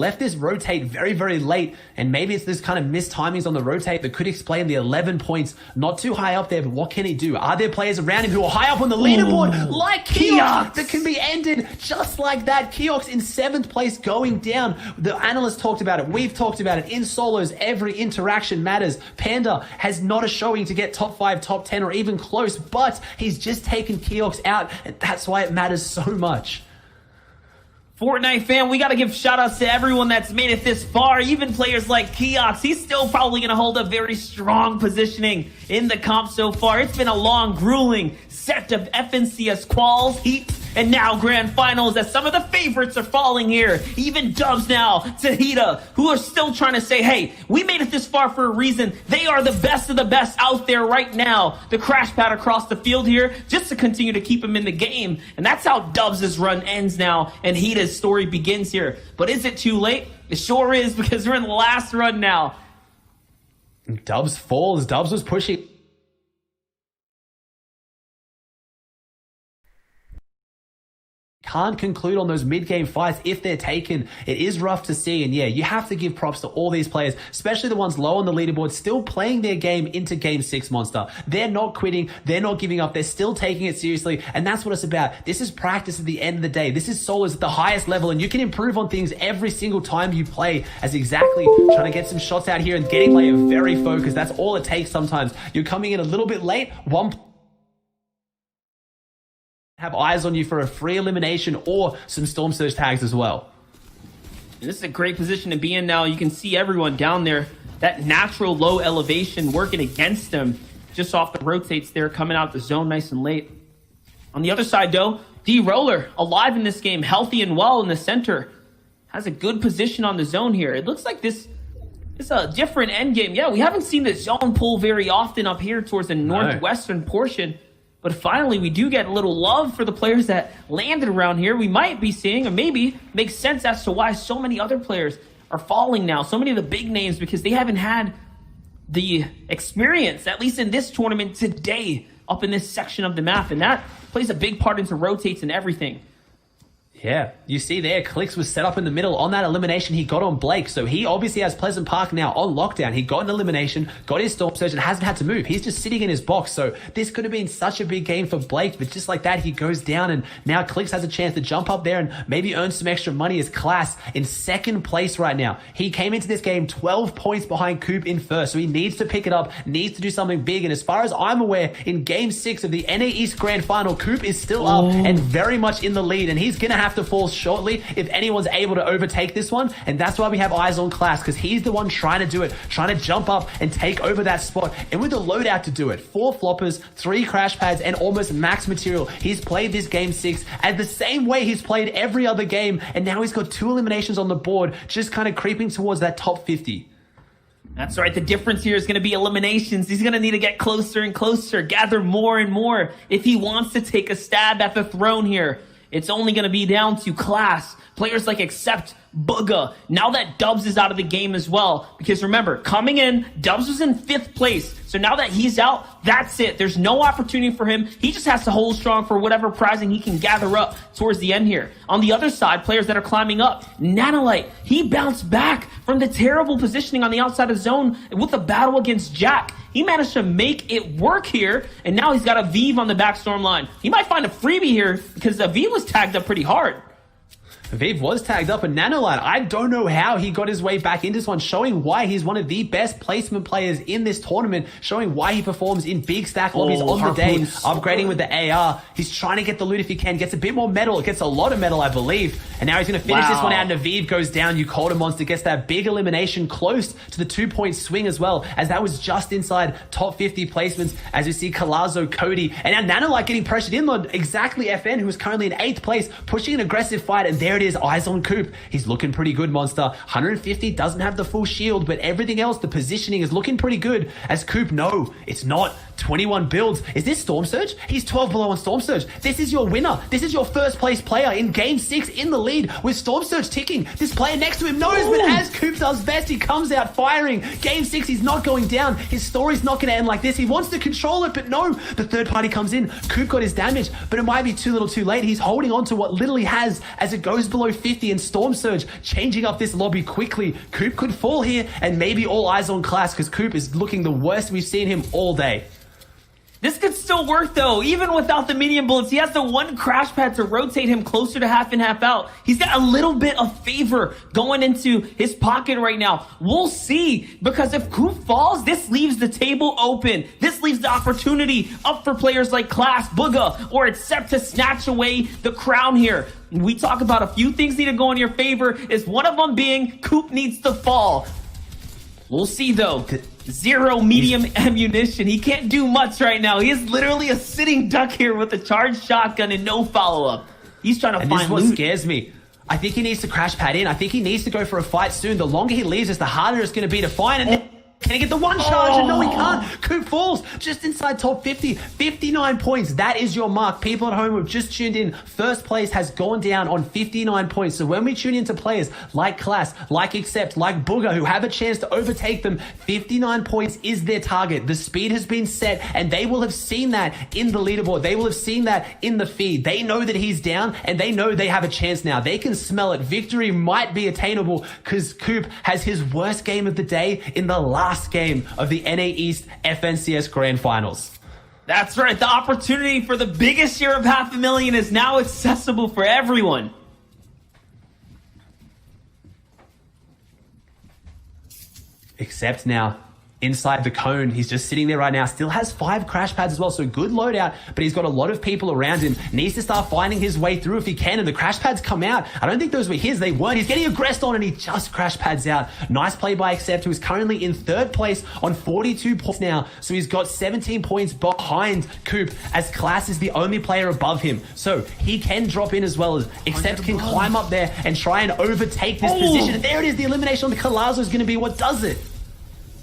left this rotate very, very late, and maybe it's this kind of missed timings on the rotate that could explain the 11 points. Not too high up there, but what can he do? Are there players around him who are high up on the leaderboard, like Keox, that can be ended just like that? Keox in 7th place going down. The analysts talked about it. We've talked about it. In solos, every interaction matters. Panda has not a showing to get top 5, top 10, or even close, but he's just taken Keox out, and that's why it matters so much. Fortnite fam, we got to give shout outs to everyone that's made it this far, even players like Keox. He's still probably going to hold a very strong positioning in the comp so far. It's been a long, grueling set of FNCS quals, heats, and now grand finals as some of the favorites are falling here. Even Dubs now, Tahita, who are still trying to say, hey, we made it this far for a reason. They are the best of the best out there right now. The crash pad across the field here just to continue to keep him in the game. And that's how Dubs' run ends now and Hita's story begins here. But is it too late? It sure is, because we're in the last run now. Dubs falls. Dubs was pushing. Can't conclude on those mid-game fights if they're taken. It is rough to see, and yeah, you have to give props to all these players, especially the ones low on the leaderboard, still playing their game into Game 6, Monster. They're not quitting, they're not giving up, they're still taking it seriously, and that's what it's about. This is practice at the end of the day. This is solos at the highest level, and you can improve on things every single time you play, as exactly trying to get some shots out here and getting player very focused. That's all it takes sometimes. You're coming in a little bit late, have eyes on you for a free elimination or some Storm Surge tags as well. This is a great position to be in now. You can see everyone down there. That natural low elevation working against them just off the rotates there, coming out the zone nice and late. On the other side, though, D-Roller, alive in this game, healthy and well in the center. Has a good position on the zone here. It looks like this is a different end game. Yeah, we haven't seen the zone pull very often up here towards the northwestern portion. But finally, we do get a little love for the players that landed around here. We might be seeing, or maybe makes sense as to why so many other players are falling now. So many of the big names, because they haven't had the experience, at least in this tournament today, up in this section of the map. And that plays a big part into rotates and everything. Yeah, you see there, Clix was set up in the middle on that elimination he got on Blake. So he obviously has Pleasant Park now on lockdown. He got an elimination, got his Storm Surge, and hasn't had to move. He's just sitting in his box. So this could have been such a big game for Blake, but just like that, he goes down, and now Clix has a chance to jump up there and maybe earn some extra money as Class in 2nd place right now. He came into this game 12 points behind Coop in 1st, so he needs to pick it up, needs to do something big. And as far as I'm aware, in Game 6 of the NA East Grand Final, Coop is still up and very much in the lead, and he's going to have to fall shortly if anyone's able to overtake this one. And that's why we have eyes on Class, because he's the one trying to do it, trying to jump up and take over that spot, and with the loadout to do it. 4 floppers, 3 crash pads, and almost max material. He's played this Game 6 at the same way he's played every other game, and now he's got 2 eliminations on the board, just kind of creeping towards that top 50. That's right. The difference here is going to be eliminations. He's going to need to get closer and closer, gather more and more if he wants to take a stab at the throne here. It's only going to be down to Class. Players like Accept, Bugha. Now that Dubs is out of the game as well. Because remember, coming in, Dubs was in 5th place. So now that he's out, that's it. There's no opportunity for him. He just has to hold strong for whatever prizing he can gather up towards the end here. On the other side, players that are climbing up. Nanolite, he bounced back from the terrible positioning on the outside of zone with a battle against Jack. He managed to make it work here, and now he's got a Vive on the backstorm line. He might find a freebie here, because Vive was tagged up pretty hard. Vive was tagged up, and Nanolite, I don't know how he got his way back into this one, showing why he's one of the best placement players in this tournament, showing why he performs in big stack lobbies on the day, upgrading with the AR. He's trying to get the loot if he can, gets a bit more metal, gets a lot of metal, I believe, and now he's going to finish this one out, and Vive goes down. Ucoda Monster gets that big elimination close to the 2-point swing as well, as that was just inside top 50 placements, as you see Calazo, Cody, and now Nanolite getting pressured in on exactly FN, who is currently in 8th place, pushing an aggressive fight, and there it is, eyes on Coop. He's looking pretty good, Monster. 150, doesn't have the full shield, but everything else, the positioning is looking pretty good, as Coop, no, it's not 21 builds. Is this Storm Surge? He's 12 below on Storm Surge. This is your winner. This is your first place player in game 6 in the lead with Storm Surge ticking. This player next to him knows, but as Coop does best, he comes out firing. Game 6, he's not going down. His story's not going to end like this. He wants to control it, but no. The third party comes in. Coop got his damage, but it might be too little too late. He's holding on to what little he has as it goes below 50, and Storm Surge changing up this lobby quickly. Coop could fall here, and maybe all eyes on Class, because Coop is looking the worst we've seen him all day. This could still work though, even without the medium bullets. He has the one crash pad to rotate him closer to half in, half out. He's got a little bit of favor going into his pocket right now. We'll see, because if Coop falls, this leaves the table open. This leaves the opportunity up for players like Class, Bugha, or Accept to snatch away the crown here. We talk about a few things need to go in your favor, is one of them being Coop needs to fall. We'll see though. 0 medium ammunition. He can't do much right now. He is literally a sitting duck here with a charged shotgun and no follow-up. He's trying to find this is what loot. scares me. I think he needs to crash pad in. I think he needs to go for a fight soon. The longer he leaves us, the harder it's going to be to find. And can he get the one charge? And no, he can't. Coop falls just inside top 50. 59 points. That is your mark. People at home who have just tuned in, first place has gone down on 59 points. So when we tune into players like Class, like Accept, like Bugha, who have a chance to overtake them, 59 points is their target. The speed has been set, and they will have seen that in the leaderboard. They will have seen that in the feed. They know that he's down, and they know they have a chance now. They can smell it. Victory might be attainable because Coop has his worst game of the day in the last game of the NA East FNCS Grand Finals. That's right. The opportunity for the biggest share of $500,000 is now accessible for everyone. Except now, inside the cone, he's just sitting there right now, still has 5 crash pads as well, so good loadout, but he's got a lot of people around him, needs to start finding his way through if he can, and the crash pads come out. I don't think those were his, they weren't. He's getting aggressed on, and he just crash pads out. Nice play by Accept, who is currently in 3rd place on 42 points now, so he's got 17 points behind Coop, as Class is the only player above him, so he can drop in as well as Accept can climb up there and try and overtake this position. And there it is, the elimination on the Colazo is going to be what does it.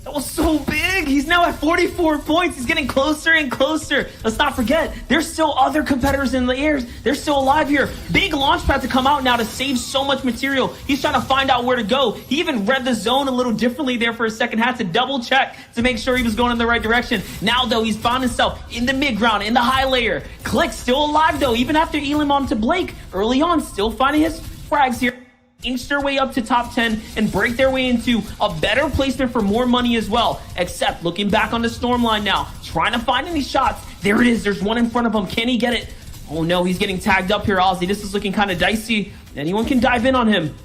That was so big. He's now at 44 points. He's getting closer and closer. Let's not forget, there's still other competitors in the air. They're still alive here. Big launch pad to come out now to save so much material. He's trying to find out where to go. He even read the zone a little differently there for a second. Had to double check to make sure he was going in the right direction. Now, though, he's found himself in the mid ground, in the high layer. Click still alive, though, even after Elim onto Blake. Early on, still finding his frags here. Inch their way up to top 10 and break their way into a better placement for more money as well. Except looking back on the storm line now, trying to find any shots. There it is. There's one in front of him. Can he get it? Oh no, he's getting tagged up here, Ozzy. This is looking kind of dicey. Anyone can dive in on him.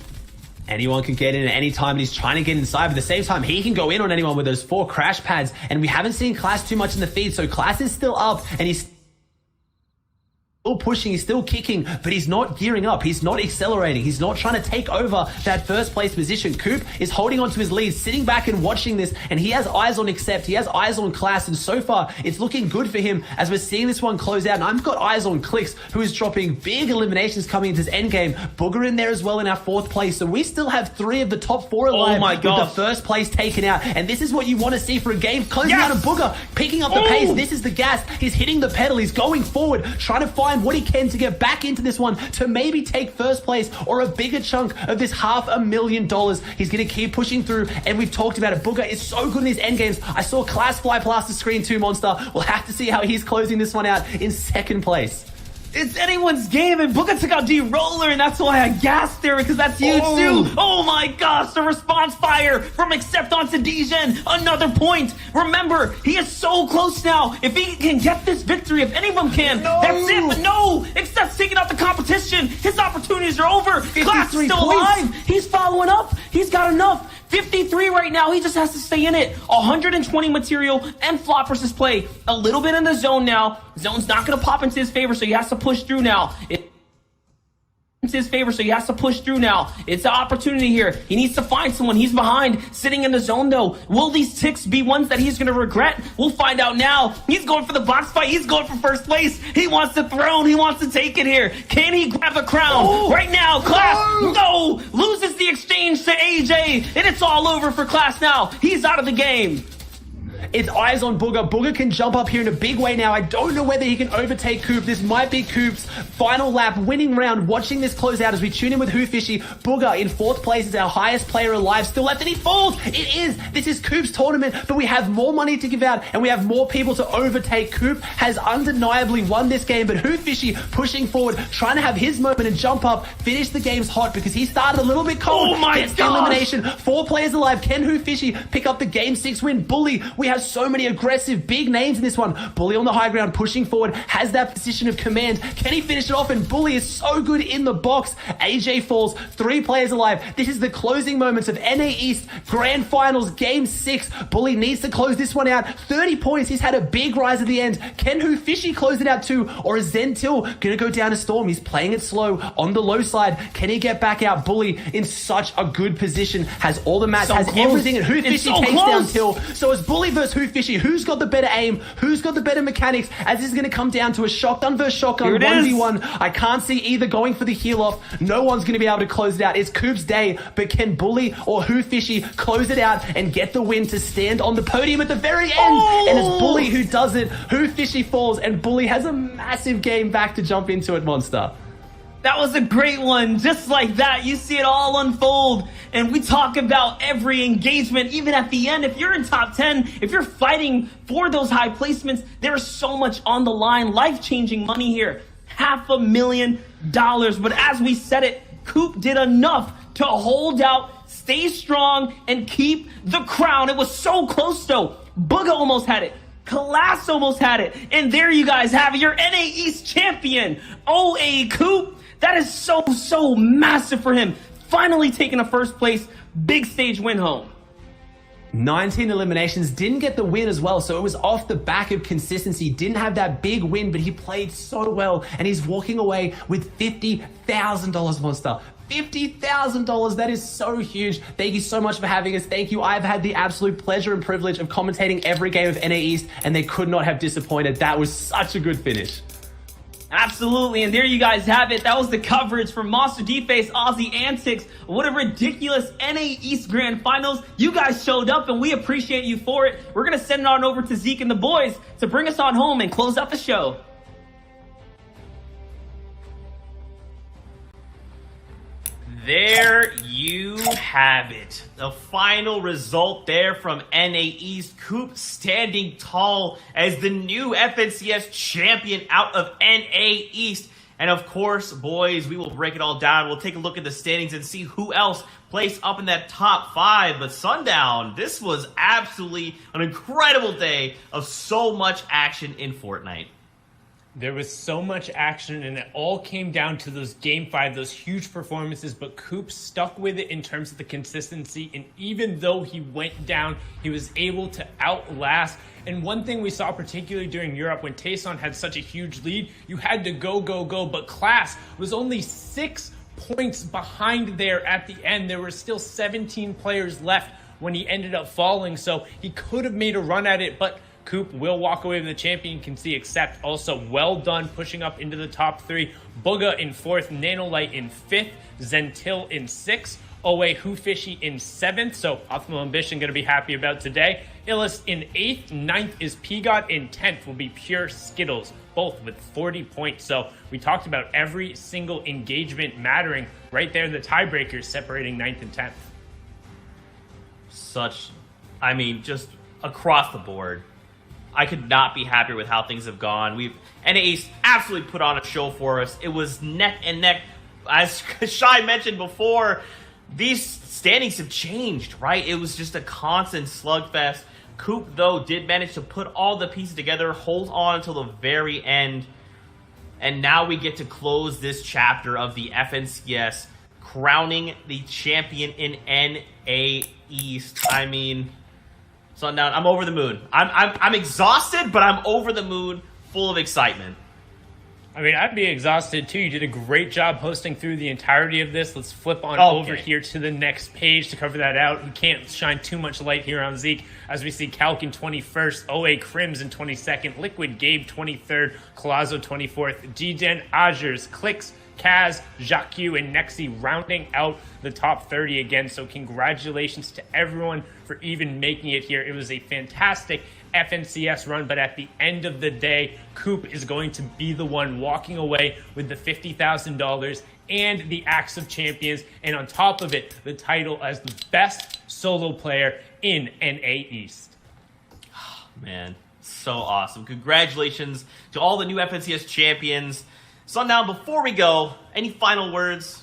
Anyone can get in at any time, and he's trying to get inside, but at the same time, he can go in on anyone with those 4 crash pads, and we haven't seen Class too much in the feed, so Class is still up, and he's still pushing, he's still kicking, but he's not gearing up. He's not accelerating. He's not trying to take over that first place position. Coop is holding on to his lead, sitting back and watching this, and he has eyes on Accept. He has eyes on Class, and so far, it's looking good for him as we're seeing this one close out. And I've got eyes on Clix, who is dropping big eliminations coming into his endgame. Bugha in there as well in our 4th place, so we still have 3 of the top 4 alive with the first place taken out. And this is what you want to see for a game. Closing out of Bugha, picking up the pace. This is the gas. He's hitting the pedal. He's going forward, trying to find what he can to get back into this one to maybe take first place or a bigger chunk of this $500,000. He's going to keep pushing through, and we've talked about it. Bugha is so good in these end games. I saw Class fly past the screen too, Monster. We'll have to see how he's closing this one out in 2nd place. It's anyone's game, and Bugha took out D-Roller, and that's why I gasped there, because that's huge too. Oh my gosh, the response fire from Accept onto Degen. Another point. Remember, he is so close now. If he can get this victory, if anyone can, that's it. But no, Accept's taking out the competition. His opportunities are over. Class is still alive. He's following up. He's got enough. 53 right now. He just has to stay in it. 120 material and flop versus play. A little bit in the zone now. Zone's not going to pop into his favor, so he has to push through now. It's his favor, so he has to push through now. It's an opportunity here. He needs to find someone. He's behind, sitting in the zone, though. Will these ticks be ones that he's going to regret? We'll find out now. He's going for the box fight. He's going for first place. He wants the throne. He wants to take it here. Can he grab a crown? Right now, Class, no! Loses the exchange to AJ, and it's all over for Class now. He's out of the game. It's eyes on Booger. Booger can jump up here in a big way now. I don't know whether he can overtake Coop. This might be Coop's final lap, winning round. Watching this close out as we tune in with Who Fishy. Booger in 4th place is our highest player alive still left, and he falls. It is. This is Coop's tournament, but we have more money to give out, and we have more people to overtake. Coop has undeniably won this game, but Who Fishy pushing forward, trying to have his moment and jump up, finish the game's hot because he started a little bit cold. Oh my Gets the gosh. elimination. 4 players alive. Can Who Fishy pick up the game 6 win? Bully. We have so many aggressive big names in this one. Bully on the high ground, pushing forward, has that position of command. Can he finish it off? And Bully is so good in the box. AJ falls. 3 players alive. This is the closing moments of NA East Grand Finals Game 6. Bully needs to close this one out. 30 points. He's had a big rise at the end. Can Who Fishy close it out too? Or is Zentil gonna go down a storm? He's playing it slow on the low side. Can he get back out? Bully in such a good position. Has all the mats, So has close. everything, and Who It's Fishy so takes down close. Till. So it's Bully versus Who Fishy. Who's got the better aim? Who's got the better mechanics? As this is going to come down to a shotgun versus shotgun Here it is. 1v1. I can't see either going for the heal off. No one's going to be able to close it out. It's Coop's day, but can Bully or Who Fishy close it out and get the win to stand on the podium at the very end? Oh! And it's Bully who does it. Who Fishy falls, and Bully has a massive game back to jump into it, Monster. That was a great one. Just like that, you see it all unfold. And we talk about every engagement, even at the end. If you're in top 10, if you're fighting for those high placements, there's so much on the line. Life-changing money here. $500,000. But as we said it, Coop did enough to hold out, stay strong, and keep the crown. It was so close, though. Booga almost had it. Class almost had it. And there you guys have it, your NA East champion, OA Coop. That is so massive for him. Finally taking a 1st place, big stage win home. 19 eliminations, didn't get the win as well, so it was off the back of consistency. Didn't have that big win, but he played so well, and he's walking away with $50,000, Monster. $50,000, that is so huge. Thank you so much for having us. Thank you. I've had the absolute pleasure and privilege of commentating every game of NA East, and they could not have disappointed. That was such a good finish. Absolutely, and there you guys have it. That was the coverage from Monster D-Face Aussie Antics. What a ridiculous NA East Grand Finals. You guys showed up, and we appreciate you for it. We're going to send it on over to Zeke and the boys to bring us on home and close out the show. There you have it. The final result there from NA East. Coop standing tall as the new FNCS champion out of NA East. And of course, boys, we will break it all down. We'll take a look at the standings and see who else placed up in that top 5. But Sundown, this was absolutely an incredible day of so much action in Fortnite. There was so much action, and it all came down to those Game 5, those huge performances, but Coop stuck with it in terms of the consistency, and even though he went down, he was able to outlast. And one thing we saw particularly during Europe, when Tayson had such a huge lead, you had to go, but Class was only 6 points behind there at the end. There were still 17 players left when he ended up falling, so he could have made a run at it, but Coop will walk away with the championship, except also well done pushing up into the top 3. Booga in 4th, Nanolite in 5th, Zentil in 6th, OA Who Fishy in 7th, so Optimal Ambition going to be happy about today. Illust in 8th, 9th is Pigot, in 10th will be Pure Skittles, both with 40 points. So we talked about every single engagement mattering right there, the tiebreakers separating 9th and 10th. Just across the board. I could not be happier with how things have gone. NA East absolutely put on a show for us. It was neck and neck. As Shai mentioned before, these standings have changed, right? It was just a constant slugfest. Coop, though, did manage to put all the pieces together, hold on until the very end. And now we get to close this chapter of the FNCS, crowning the champion in NA East. Sundown, I'm over the moon. I'm exhausted, but I'm over the moon, full of excitement. I'd be exhausted too. You did a great job hosting through the entirety of this. Let's flip on over here to the next page to cover that out. We can't shine too much light here on Zeke, as we see Calc in 21st, OA Crims in 22nd, Liquid Gabe 23rd, Colazo 24th, G-Den, Azures, Clicks, Kaz, Jacques, and Nexi rounding out the top 30 again. So congratulations to everyone for even making it here. It was a fantastic FNCS run, but at the end of the day, Coop is going to be the one walking away with the $50,000 and the Axe of Champions, and on top of it, the title as the best solo player in NA East. Man, so awesome. Congratulations to all the new FNCS champions. Sundown, before we go, any final words?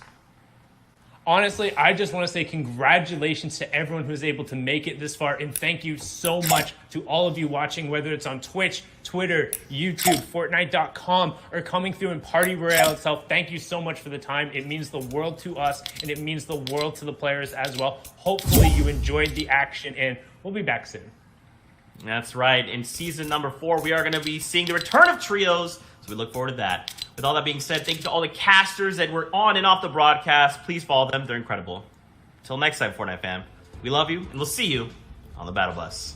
Honestly, I just want to say congratulations to everyone who's able to make it this far, and thank you so much to all of you watching, whether it's on Twitch, Twitter, YouTube, Fortnite.com, or coming through in Party Royale itself. Thank you so much for the time. It means the world to us, and it means the world to the players as well. Hopefully you enjoyed the action, and we'll be back soon. That's right. In season number 4, we are going to be seeing the return of trios, so we look forward to that. With all that being said, thank you to all the casters that were on and off the broadcast. Please follow them. They're incredible. Until next time, Fortnite fam, we love you, and we'll see you on the Battle Bus.